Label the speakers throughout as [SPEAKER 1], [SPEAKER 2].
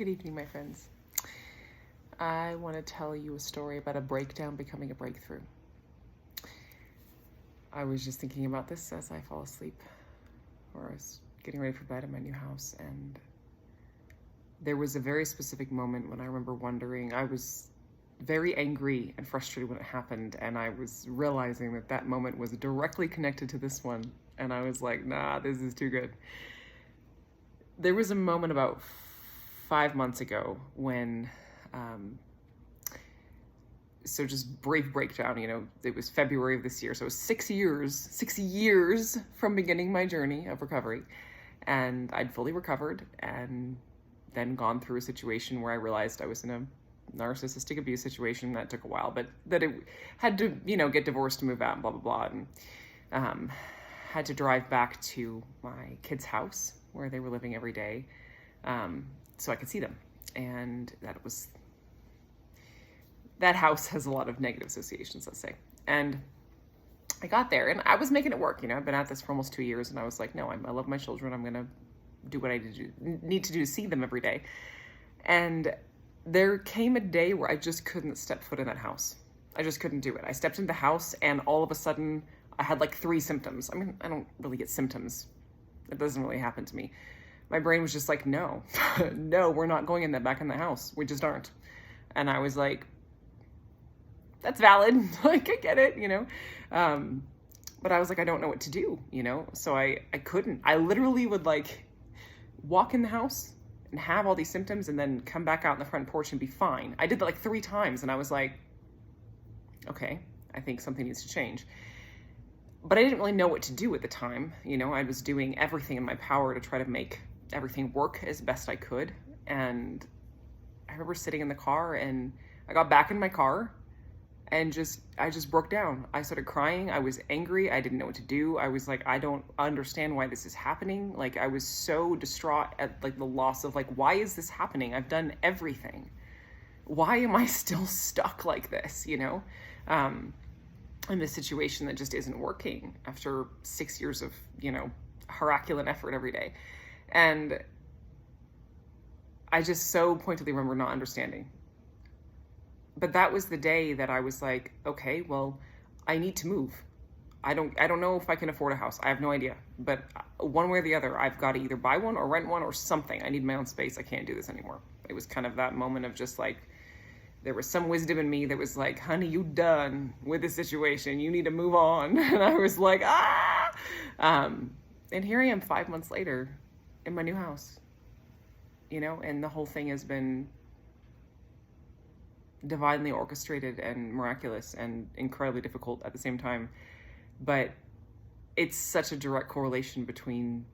[SPEAKER 1] Good evening, my friends. I want to tell you a story about a breakdown becoming a breakthrough. I was just thinking about this as I fall asleep, or I was getting ready for bed in my new house, and there was a very specific moment when I remember wondering, I was very angry and frustrated when it happened, and I was realizing that that moment was directly connected to this one, and I was like, nah, this is too good. There was a moment about 5 months ago when, so just brief breakdown, it was February of this year. So it was 6 years from beginning my journey of recovery. And I'd fully recovered and then gone through a situation where I realized I was in a narcissistic abuse situation. That took a while, but that it had to, get divorced and move out and blah, blah, blah. And had to drive back to my kids' house where they were living every day, so I could see them. And that house has a lot of negative associations, let's say. And I got there and I was making it work. I've been at this for almost 2 years, and I was like, no, I love my children. I'm going to do what I need to do to see them every day. And there came a day where I just couldn't step foot in that house. I just couldn't do it. I stepped into the house and all of a sudden I had like 3 symptoms. I mean, I don't really get symptoms. It doesn't really happen to me. My brain was just like, no, no, we're not going back in the house. We just aren't. And I was like, that's valid. Like, I get it, but I was like, I don't know what to do, So I couldn't. I literally would like walk in the house and have all these symptoms and then come back out in the front porch and be fine. I did that like 3 times, and I was like, okay, I think something needs to change. But I didn't really know what to do at the time. I was doing everything in my power to try to make everything work as best I could. And I remember sitting in the car, and I got back in my car and I just broke down. I started crying. I was angry. I didn't know what to do. I was like, I don't understand why this is happening. Like, I was so distraught at like the loss of like, why is this happening? I've done everything. Why am I still stuck like this, in this situation that just isn't working after 6 years of, Herculean effort every day. And I just so pointedly remember not understanding. But that was the day that I was like, okay, well, I need to move. I don't know if I can afford a house. I have no idea. But one way or the other, I've got to either buy one or rent one or something. I need my own space. I can't do this anymore. It was kind of that moment of just like, there was some wisdom in me that was like, honey, you done with this situation. You need to move on. And I was like, and here I am 5 months later in my new house, and the whole thing has been divinely orchestrated and miraculous and incredibly difficult at the same time. But it's such a direct correlation between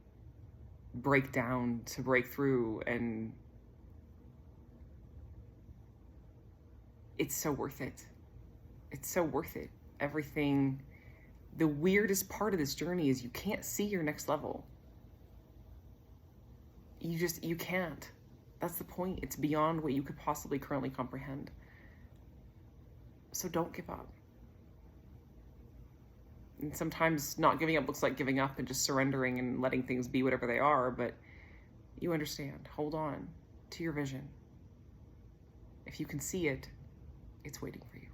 [SPEAKER 1] breakdown to breakthrough, and it's so worth it. It's so worth it. Everything. The weirdest part of this journey is you can't see your next level. You can't. That's the point. It's beyond what you could possibly currently comprehend. So don't give up. And sometimes not giving up looks like giving up and just surrendering and letting things be whatever they are, but you understand. Hold on to your vision. If you can see it, it's waiting for you.